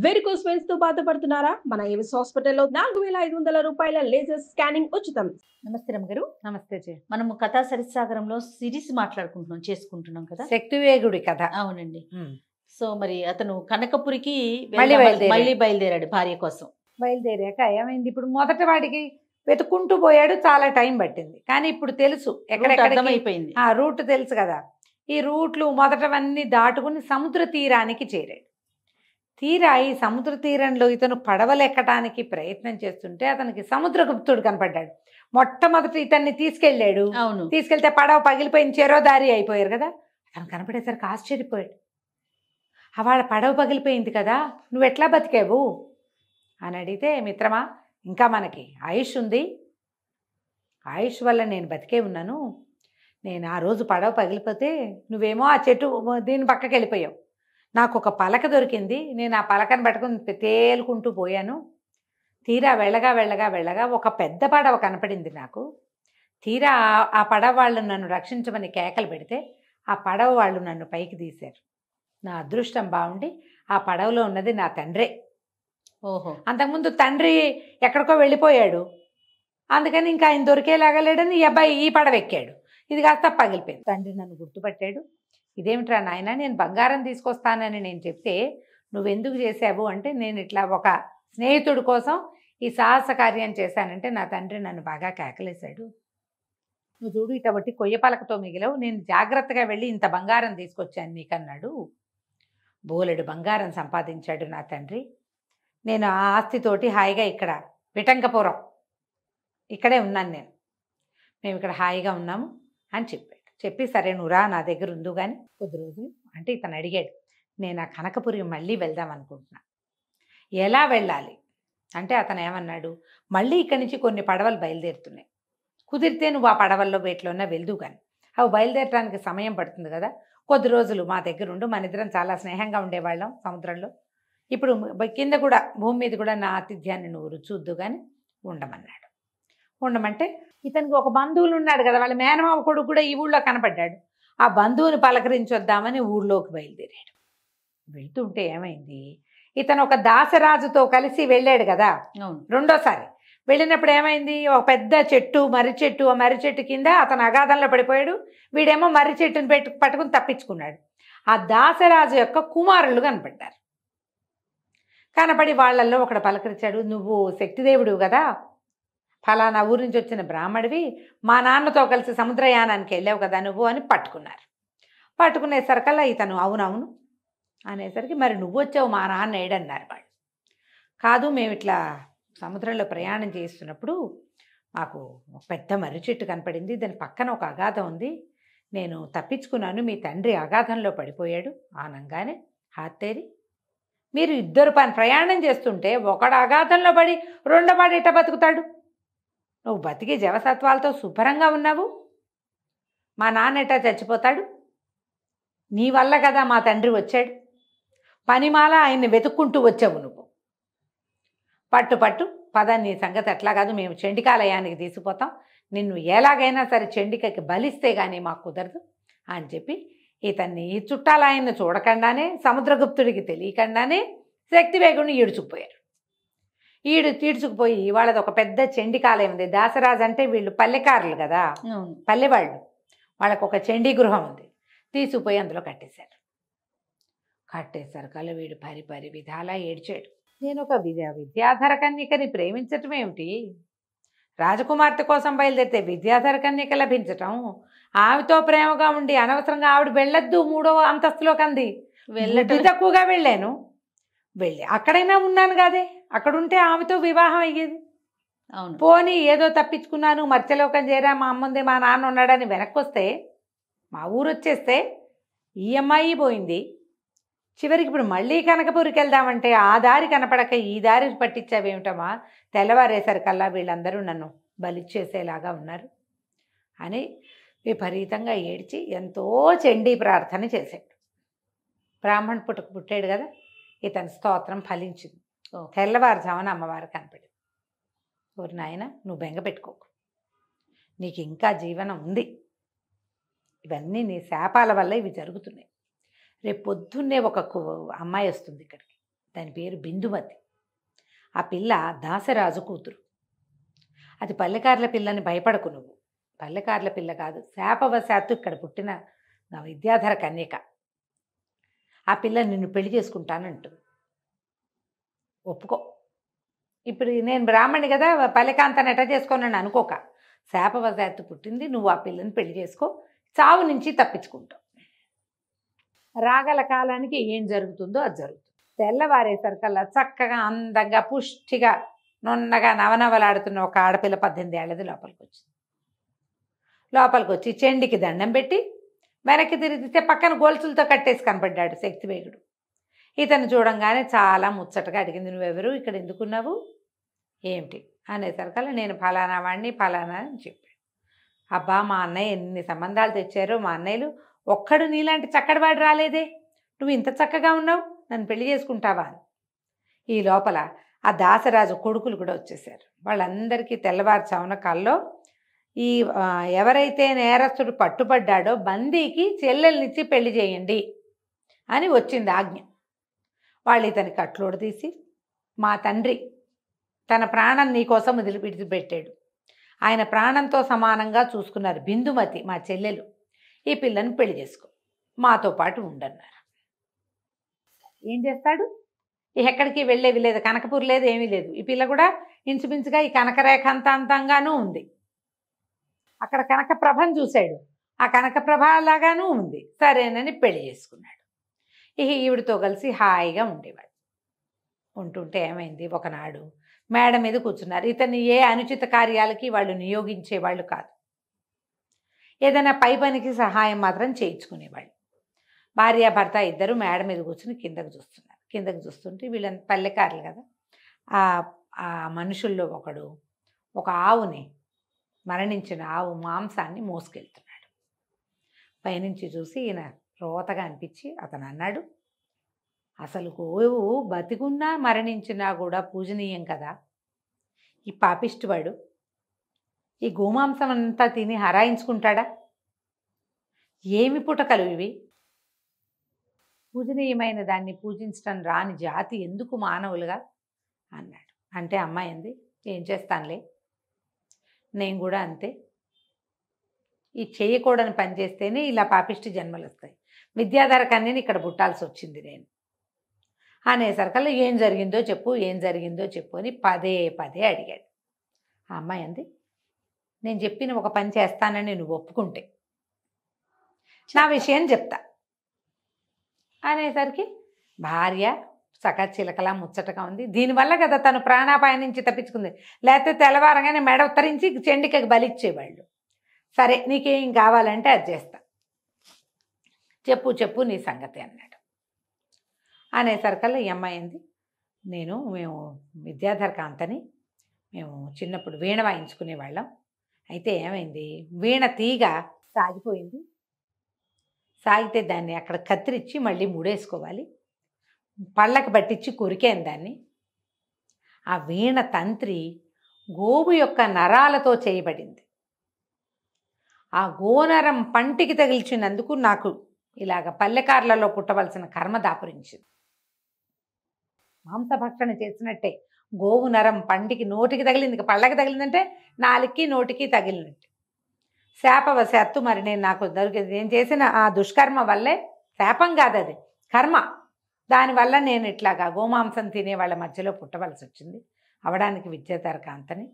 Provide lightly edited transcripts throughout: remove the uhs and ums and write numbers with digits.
Varicose veins తో బాధపడుతున్నారా? మన ఏవిస్ హాస్పిటల్లో 4,500 రూపాయల లేజర్ స్కానింగ్ ఉచితం. నమస్తే రమ్మగారు. నమస్తే జీ. మనము కథా సరిసాగరంలో సిరీస్ చేసుకుంటున్నాం కదా. శక్తివేగుడి కథ. అవునండి. సో మరి అతను కనకపురికి మళ్ళీ బయలుదేరాడు భార్య కోసం. బయలుదేరాక ఏమైంది, ఇప్పుడు మొదట వాడికి వెతుకుంటూ పోయాడు, చాలా టైం పట్టింది. కానీ ఇప్పుడు తెలుసు అర్థమైపోయింది, ఆ రూట్ తెలుసు కదా. ఈ రూట్లు మొదటవన్నీ దాటుకుని సముద్ర తీరానికి చేరాడు. ఈ సముద్ర తీరంలో ఇతను పడవలెక్కటానికి ప్రయత్నం చేస్తుంటే అతనికి సముద్రగుప్తుడు కనపడ్డాడు. మొట్టమొదటి ఇతన్ని తీసుకెళ్ళాడు. అవును. తీసుకెళ్తే పడవ పగిలిపోయింది, చెరోదారి అయిపోయారు కదా. అతను కనపడేసరికి ఆశ్చర్యపోయాడు. వాళ్ళ పడవ పగిలిపోయింది కదా, నువ్వు ఎట్లా బతికావు అని అడిగితే, మిత్రమా ఇంకా మనకి ఆయుష్ ఉంది, ఆయుష్ వల్ల నేను బతికే ఉన్నాను. నేను ఆ రోజు పడవ పగిలిపోతే నువ్వేమో ఆ చెట్టు దీని పక్కకి వెళ్ళిపోయావు. నాకు ఒక పలక దొరికింది, నేను ఆ పలకను పట్టుకుని తేలుకుంటూ పోయాను. తీరా వెళ్ళగా వెళ్ళగా వెళ్ళగా ఒక పెద్ద పడవ కనపడింది నాకు. తీరా ఆ పడవ వాళ్ళు నన్ను రక్షించమని కేకలు పెడితే ఆ పడవ వాళ్ళు నన్ను పైకి తీశారు. నా అదృష్టం బాగుండి ఆ పడవలో ఉన్నది నా తండ్రే. ఓహో. అంతకుముందు తండ్రి ఎక్కడికో వెళ్ళిపోయాడు, అందుకని ఇంకా ఆయన దొరికేలాగా లేడని ఈ అబ్బాయి ఈ పడవ ఎక్కాడు. ఇది కాస్త పగిలిపోయింది. తండ్రి నన్ను గుర్తుపట్టాడు. ఇదేమిట్రా నాయన, నేను బంగారం తీసుకొస్తానని నేను చెప్తే నువ్వెందుకు చేసావు అంటే, నేను ఇట్లా ఒక స్నేహితుడి కోసం ఈ సాహస కార్యం చేశానంటే నా తండ్రి నన్ను బాగా కేకలేశాడు. నువ్వు చూడు, ఇటువంటి కొయ్య పలకతో మిగిలవు, నేను జాగ్రత్తగా వెళ్ళి ఇంత బంగారం తీసుకొచ్చాను నీకన్నాడు. బోలెడు బంగారం సంపాదించాడు నా తండ్రి. నేను ఆ ఆస్తితోటి హాయిగా ఇక్కడ విటంకపురం ఇక్కడే ఉన్నాను, మేము ఇక్కడ హాయిగా ఉన్నాము అని చెప్పాడు. చెప్పి సరే నువ్వు రా, నా దగ్గర ఉండు కానీ కొద్ది రోజులు అంటే ఇతను అడిగాడు, నేను ఆ కనకపురి మళ్ళీ వెళ్దాం అనుకుంటున్నా, ఎలా వెళ్ళాలి అంటే అతను ఏమన్నాడు, మళ్ళీ ఇక్కడి నుంచి కొన్ని పడవలు బయలుదేరుతున్నాయి, కుదిరితే నువ్వు ఆ పడవల్లో వేటిలోనే వెళ్దు కానీ అవి బయలుదేరడానికి సమయం పడుతుంది కదా, కొద్ది రోజులు మా దగ్గర ఉండు, మన ఇద్దరం చాలా స్నేహంగా ఉండేవాళ్ళం సముద్రంలో, ఇప్పుడు కింద కూడా భూమి మీద కూడా నా ఆతిథ్యాన్ని నువ్వు రుచూద్దు కానీ ఉండమన్నాడు. ఉండమంటే ఇతనికి ఒక బంధువులు ఉన్నాడు కదా, వాళ్ళ మేనమావ కొడుకు కూడా ఈ ఊళ్ళో కనపడ్డాడు. ఆ బంధువుని పలకరించొద్దామని ఊళ్ళోకి బయలుదేరాడు. వెళ్తుంటే ఏమైంది, ఇతను ఒక దాసరాజుతో కలిసి వెళ్ళాడు కదా రెండోసారి. వెళ్ళినప్పుడు ఏమైంది, ఒక పెద్ద చెట్టు మర్రి చెట్టు, ఆ మర్రి చెట్టు కింద అతను అగాధంలో పడిపోయాడు. వీడేమో మర్రి చెట్టుని పట్టుకుని తప్పించుకున్నాడు. ఆ దాసరాజు యొక్క కుమారులు కనపడ్డారు. కనపడి వాళ్ళల్లో ఒకడు పలకరించాడు, నువ్వు శక్తిదేవుడు కదా, ఫలానా ఊరి నుంచి వచ్చిన బ్రాహ్మడివి, మా నాన్నతో కలిసి సముద్రయానానికి వెళ్ళావు కదా నువ్వు అని పట్టుకున్నారు. పట్టుకునేసరికల్లా ఇతను అవునవును అనేసరికి, మరి నువ్వు వచ్చావు మా నాన్న ఏడన్నారు వాళ్ళు. కాదు, మేము ఇట్లా సముద్రంలో ప్రయాణం చేస్తున్నప్పుడు మాకు ఒక పెద్ద మర్రి చెట్టు కనపడింది, దాని పక్కన ఒక అగాధం ఉంది, నేను తప్పించుకున్నాను, మీ తండ్రి అగాధంలో పడిపోయాడు ఆనంగానే హాత్తేరి. మీరు ఇద్దరు ప్రయాణం చేస్తుంటే ఒకడు అగాధంలో పడి రెండోవాడు ఎట్ట బతుకుతాడు, నువ్వు బతికి జవసత్వాలతో శుభ్రంగా ఉన్నావు, మా నాన్న ఎట్టా చచ్చిపోతాడు, నీ వల్ల కదా మా తండ్రి వచ్చాడు, పనిమాల ఆయన్ని వెతుక్కుంటూ వచ్చావు నువ్వు, పట్టు పద, నీ సంగతి అట్లా కాదు, మేము చండికాలయానికి తీసుకుపోతాం, నిన్ను ఎలాగైనా సరే చండికకి బలిస్తే కానీ మాకు కుదరదు అని చెప్పి ఇతన్ని ఈ చుట్టాలు ఆయన్ని చూడకుండానే, సముద్రగుప్తుడికి తెలియకుండానే శక్తివేగుడిని ఈడ్చుకుపోయారు. ఈడ్చుకుపోయి వాళ్ళది ఒక పెద్ద చండికాలయం ఉంది. దాసరాజు అంటే వీళ్ళు పల్లెకారులు కదా, పల్లెవాళ్ళు, వాళ్ళకు ఒక చండీ గృహం ఉంది, తీసుకుపోయి అందులో కట్టేశారు. కల వీడు పరి విధాలా ఏడ్చాడు. నేను ఒక విద్యాధర కన్యకని ప్రేమించటం ఏమిటి, రాజకుమార్తె కోసం బయలుదేరితే విద్యాధర కన్యక లభించటం, ఆమెతో ప్రేమగా ఉండి అనవసరంగా ఆవిడ వెళ్ళొద్దు 3వ అంతస్తులోకి అంది, వెళ్ళటం తక్కువగా వెళ్ళాను, వెళ్ళి అక్కడైనా ఉన్నాను కాదే, అక్కడుంటే ఆమెతో వివాహం అయ్యేది, పోనీ ఏదో తప్పించుకున్నాను, మత్స్యలోకం చేరా, మా అమ్ముంది మా నాన్న ఉన్నాడని వెనక్కి వస్తే, మా ఊరు వచ్చేస్తే ఈ అమ్మాయి పోయింది, చివరికి ఇప్పుడు మళ్ళీ కనకపురికి వెళ్దామంటే ఆ దారి కనపడక ఈ దారి పట్టించావేమిటమ్మా, తెల్లవారేసరికల్లా వీళ్ళందరూ నన్ను బలిచ్చేసేలాగా ఉన్నారు అని విపరీతంగా ఏడ్చి ఎంతో చండీ ప్రార్థన చేశాడు. బ్రాహ్మణ పుట్టాడు కదా, ఇతని స్తోత్రం ఫలించింది. తెల్లవారుజామున అమ్మవారు కనపడింది. ఓరి నాయన, నువ్వు బెంగ పెట్టుకోకు, నీకు ఇంకా జీవనం ఉంది, ఇవన్నీ నీ శాపాల వల్ల ఇవి జరుగుతున్నాయి, రేపు పొద్దున్నే ఒక అమ్మాయి వస్తుంది ఇక్కడికి, దాని పేరు బిందుమతి. ఆ పిల్ల దాసరాజు కూతురు. అది పల్లెకార్ల పిల్లని భయపడకు నువ్వు. పల్లెకార్ల పిల్ల కాదు, శాపవశాత్తు ఇక్కడ పుట్టిన నా విద్యాధర కన్యక. ఆ పిల్ల నిన్ను పెళ్లి చేసుకుంటానంటుంది. ఒప్పుకో. ఇప్పుడు నేను బ్రాహ్మణి కదా, పల్లెకాంతాన్ని ఎట్లా చేసుకోనని అనుకోక, శాపవశాత్తు పుట్టింది, నువ్వు ఆ పిల్లని పెళ్లి చేసుకో, చావు నుంచి తప్పించుకుంటావు. రాగల కాలానికి ఏం జరుగుతుందో అది జరుగుతుంది. తెల్లవారేసరికల్లా చక్కగా అందంగా పుష్టిగా నున్నగా నవనవలాడుతున్న ఒక ఆడపిల్ల 18 ఏళ్ళది లోపలికి వచ్చి చెండికి దండం పెట్టి వెనక్కి తిరిగితే పక్కన గొలుసులతో కట్టేసి కనపడ్డాడు శక్తివేగుడు. ఇతను చూడంగానే చాలా ముచ్చటగా అడిగింది, నువ్వెవరు, ఇక్కడ ఎందుకున్నావు, ఏమిటి అనేసరికల్లా నేను ఫలానా వాడిని ఫలానా అని చెప్పాడు. అబ్బా మా అన్నయ్య ఎన్ని సంబంధాలు తెచ్చారో, మా అన్నయ్యలు ఒక్కడు నీలాంటి చక్కడివాడు రాలేదే, నువ్వు ఇంత చక్కగా ఉన్నావు, నన్ను పెళ్లి చేసుకుంటావా అని. ఈ లోపల ఆ దాసరాజు కొడుకులు కూడా వచ్చేసారు. వాళ్ళందరికీ తెల్లవారుచామున కల్లో ఈ ఎవరైతే నేరస్తుడు పట్టుబడ్డాడో బందీకి చెల్లెల్నిచ్చి పెళ్లి చేయండి అని వచ్చింది ఆజ్ఞ. వాళ్ళు ఇతని కట్లోడు తీసి, మా తండ్రి తన ప్రాణం నీకోసం విడిచిపెట్టాడు, ఆయన ప్రాణంతో సమానంగా చూసుకున్నారు బిందుమతి మా చెల్లెలు, ఈ పిల్లని పెళ్లి చేసుకో, మాతో పాటు ఉండన్నారు. ఏం చేస్తాడు, ఎక్కడికి వెళ్ళేవి లేదు, కనకపూర్ లేదు, ఏమీ లేదు. ఈ పిల్ల కూడా ఇంచుమించుగా ఈ కనకరేఖ అంతంగానూ ఉంది. అక్కడ కనకప్రభను చూశాడు, ఆ కనకప్రభ లాగానూ ఉంది. సరేనని పెళ్లి చేసుకున్నాడు. ఈవిడితో కలిసి హాయిగా ఉండేవాడు. ఉంటుంటే ఏమైంది, ఒకనాడు మేడ మీద కూర్చున్నారు. ఇతన్ని ఏ అనుచిత కార్యాలకి వాళ్ళు నియోగించేవాళ్ళు కాదు, ఏదైనా పై పనికి సహాయం మాత్రం చేయించుకునేవాళ్ళు. భార్యాభర్త ఇద్దరు మేడ మీద కూర్చుని కిందకు చూస్తున్నారు. కిందకు చూస్తుంటే వీళ్ళని పల్లెకారులు కదా, ఆ మనుషుల్లో ఒకడు ఒక ఆవుని, మరణించిన ఆవు మాంసాన్ని మోసుకెళ్తున్నాడు. పైనుంచి చూసి ఈయన రోతగా అనిపించి అతను అన్నాడు, అసలు గోవు బతికున్నా మరణించినా కూడా పూజనీయం కదా, ఈ పాపిష్టివాడు ఈ గోమాంసం అంతా తిని హరాయించుకుంటాడా, ఏమి పుటకలు ఇవి, పూజనీయమైన దాన్ని పూజించడం రాని జాతి ఎందుకు మానవులుగా అన్నాడు. అంటే అమ్మాయి అంది, ఏం చేస్తానులే, నేను కూడా అంతే, ఈ చేయకూడని పని చేస్తేనే ఇలా పాపిష్టి జన్మలు వస్తాయి, విద్యాధర కన్యని ఇక్కడ పుట్టాల్సి వచ్చింది నేను అనేసరికల్లా ఏం జరిగిందో చెప్పు, ఏం జరిగిందో చెప్పు అని పదే అడిగాడు. ఆ అమ్మాయి అంది, నేను చెప్పిన ఒక పని చేస్తానని నువ్వు ఒప్పుకుంటే నా విషయం చెప్తా అనేసరికి భార్య సకచిలకలా ముచ్చటగా ఉంది. దీనివల్ల కదా తను ప్రాణాపాయం నుంచి తప్పించుకుంది, లేకపోతే తెల్లవారగానే మెడ ఉత్తరించి చెండికకి బలిచ్చేవాళ్ళు. సరే నీకేం కావాలంటే అది చేస్తా, చెప్పు నీ సంగతి అన్నాడు. అనేసరికల్లా ఈ అమ్మాయి అంది, మేము విద్యాధర కాంతని, మేము చిన్నప్పుడు వీణ వాయించుకునేవాళ్ళం, అయితే ఏమైంది, వీణ తీగ సాగిపోయింది, సాగితే దాన్ని అక్కడ కత్తిరించి మళ్ళీ ముడేసుకోవాలి, పళ్ళకి పట్టించి కొరికాను దాన్ని, ఆ వీణ తంత్రి గోవు యొక్క నరాలతో చేయబడింది, ఆ గోనరం పంటికి తగిల్చినందుకు నాకు ఇలాగ పల్లెకార్లలో పుట్టవలసిన కర్మ దాపురించింది. మాంసభక్షణ చేసినట్టే గోవు నరం పంటికి నోటికి తగిలింది, పళ్ళకి తగిలిందంటే నాలుగుకి నోటికి తగిలినట్టు. శాపవశాత్తు మరి నాకు నేను చేసిన ఆ దుష్కర్మ వల్లే, శాపం కాదు అది కర్మ, దానివల్ల నేను ఇట్లాగా గోమాంసం తినే వాళ్ళ మధ్యలో పుట్టవలసి వచ్చింది. అవడానికి విద్యాధర కాంతని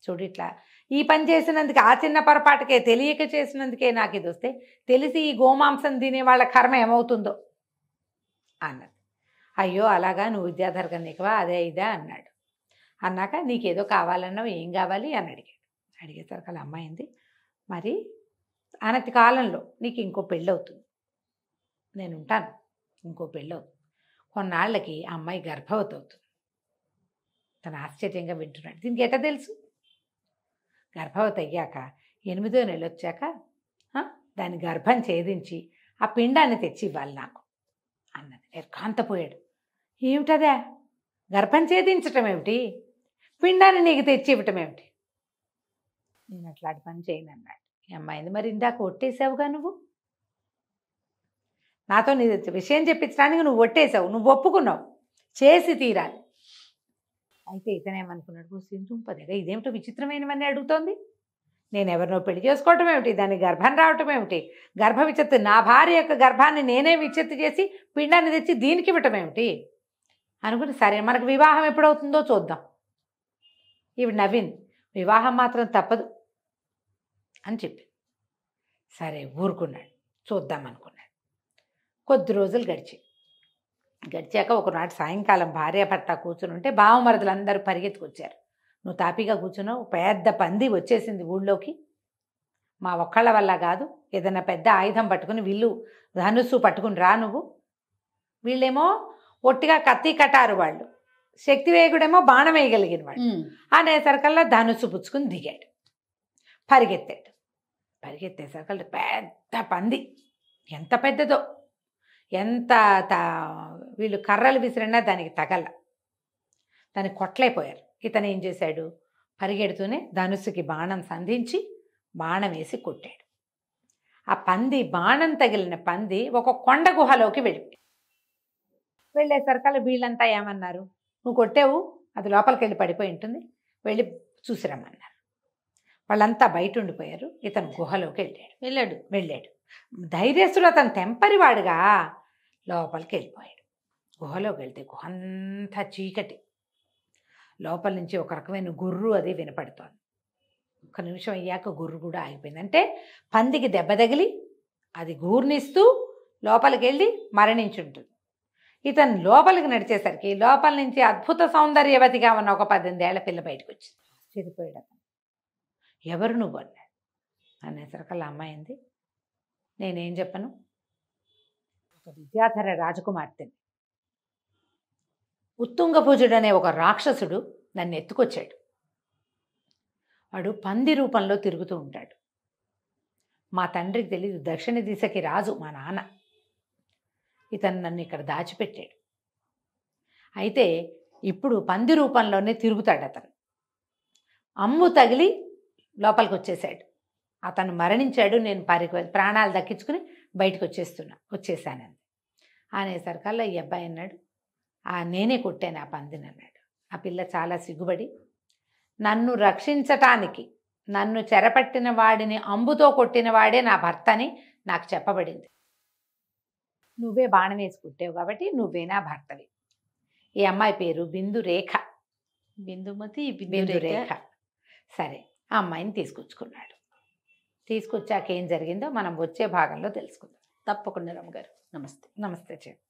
చూడు, ఇట్లా ఈ పని చేసినందుకే, ఆ చిన్న పొరపాటుకే తెలియక చేసినందుకే నాకు ఇది వస్తే, తెలిసి ఈ గోమాంసం తినే వాళ్ళ కర్మ ఏమవుతుందో అన్నది. అయ్యో అలాగా, నువ్వు విద్యాధర కన్యకవా, అదే ఇదే అన్నాడు. అన్నాక నీకేదో కావాలన్నావు, ఏం కావాలి అని అడిగాడు. అడిగేసరికి అలా అమ్మాయింది, మరి అనతి కాలంలో నీకు ఇంకో పెళ్ళవుతుంది, నేను ఉంటాను, ఇంకో పెళ్ళవుతుంది, కొన్నాళ్ళకి ఆ అమ్మాయి గర్భవతి అవుతుంది. తను ఆశ్చర్యంగా వింటున్నాడు. దీనికి ఎట్లా తెలుసు, గర్భవతి అయ్యాక 8వ నెల వచ్చాక దాని గర్భం ఛేదించి ఆ పిండాన్ని తెచ్చి ఇవ్వాలి నాకు అన్నది. నిర్ఘాంతపోయాడు. ఏమిటదా, గర్భం ఛేదించటం ఏమిటి, పిండాన్ని నీకు తెచ్చి ఇవ్వటం ఏమిటి, నేను అట్లాంటి పని చేయను అన్నాడు. ఈ అమ్మాయింది, మరి ఇందాక ఒట్టేసావుగా నువ్వు, నాతో నీ విషయం చెప్పించడానికి నువ్వు ఒట్టేసావు, నువ్వు ఒప్పుకున్నావు, చేసి తీరాలి. అయితే ఇతనేమనుకున్నాడు, సింధుంపదగా ఇదేమిటో విచిత్రమైనవన్నీ అడుగుతోంది, నేను ఎవరినో పెళ్లి చేసుకోవటం ఏమిటి, దానికి గర్భం రావటం ఏమిటి, గర్భ విచ్ఛత్తి, నా భార్య యొక్క గర్భాన్ని నేనే విచ్ఛత్తి చేసి పిండాన్ని తెచ్చి దీనికి ఇవ్వటం ఏమిటి అనుకుని, సరే మనకు వివాహం ఎప్పుడవుతుందో చూద్దాం. ఇవి నవీన్ వివాహం మాత్రం తప్పదు అని చెప్పి సరే ఊరుకున్నాడు, చూద్దాం అనుకున్నాడు. కొద్ది రోజులు గడిచాక ఒకనాటి సాయంకాలం భార్య భర్త కూర్చుని ఉంటే బావమరదులందరూ పరిగెత్తుకొచ్చారు. నువ్వు తాపీగా కూర్చున్నావు, పెద్ద పంది వచ్చేసింది ఊళ్ళోకి, మా ఒక్కళ్ళ వల్ల కాదు, ఏదైనా పెద్ద ఆయుధం పట్టుకుని విల్లు ధనుస్సు పట్టుకుని రా నువ్వు. వీళ్ళేమో ఒట్టిగా కత్తి కటారు, వాళ్ళు శక్తివేగుడేమో బాణం వేయగలిగిన వాళ్ళు. అనేసరికల్లా ధనుస్సు పుచ్చుకుని దిగాడు, పరిగెత్తేసరికల్లా పెద్ద పంది, ఎంత పెద్దదో, ఎంత వీళ్ళు కర్రలు విసిరినా దానికి తగల, దానికి కొట్లైపోయారు. ఇతను ఏం చేశాడు, పరిగెడుతూనే ధనుస్సుకి బాణం సంధించి బాణం వేసి కొట్టాడు. ఆ పంది, బాణం తగిలిన పంది ఒక కొండ గుహలోకి వెళ్ళేసరికల్లా వీళ్ళంతా ఏమన్నారు, నువ్వు కొట్టావు, అది లోపలికి వెళ్ళి పడిపోయి ఉంటుంది, వెళ్ళి చూసిరమ్మన్నారు. వాళ్ళంతా బయట ఉండిపోయారు. ఇతను గుహలోకి వెళ్ళాడు. ధైర్యస్తుడు, అతను తెంపరివాడుగా లోపలికి వెళ్ళిపోయాడు. గుహలోకి వెళ్తే గుహ అంతా చీకటి, లోపల నుంచి ఒక రకమైన గుర్రు అది వినపడుతోంది. ఒక నిమిషం అయ్యాక గుర్రు కూడా ఆగిపోయింది. అంటే పందికి దెబ్బ తగిలి అది గూర్నిస్తూ లోపలికి వెళ్ళి మరణించుంటుంది. ఇతను లోపలికి నడిచేసరికి లోపల నుంచి అద్భుత సౌందర్యవతిగా ఉన్న ఒక 18 ఏళ్ల పిల్ల బయటకు వచ్చింది. చెడిపోయాడు. ఎవరు నువ్వు అన్నాడు. అనేసరికల్లా అమ్మాయింది, నేనేం చెప్పను, ఒక విద్యాధర రాజకుమార్తెని, ఉత్తుంగభుజుడు అనే ఒక రాక్షసుడు నన్ను ఎత్తుకొచ్చాడు. వాడు పంది రూపంలో తిరుగుతూ ఉంటాడు. మా తండ్రికి తెలీదు, దక్షిణ దిశకి రాజు మా నాన్న. ఇతను నన్ను ఇక్కడ దాచిపెట్టాడు. అయితే ఇప్పుడు పంది రూపంలోనే తిరుగుతాడు అతను. అమ్ము తగిలి లోపలికి వచ్చేసాడు. అతను మరణించాడు. నేను ప్రాణాలు దక్కించుకుని బయటకు వచ్చేసానండి. అనేసరికల్లా ఈ అబ్బాయి అన్నాడు, నేనే కొట్టాను ఆ పందిని అన్నాడు. ఆ పిల్ల చాలా సిగ్గుపడి, నన్ను రక్షించటానికి నన్ను చెరపట్టిన వాడిని అంబుతో కొట్టిన వాడే నా భర్త అని నాకు చెప్పబడింది. నువ్వే బాణం వేసి కుట్టావు కాబట్టి నువ్వే నా భర్తవి. ఈ అమ్మాయి పేరు బిందురేఖ. బిందురేఖ. సరే, ఆ అమ్మాయిని తీసుకొచ్చుకున్నాడు. తీసుకొచ్చాక ఏం జరిగిందో మనం వచ్చే భాగంలో తెలుసుకుందాం. తప్పకుండా రమ్మగారు. నమస్తే. నమస్తే చెప్పు.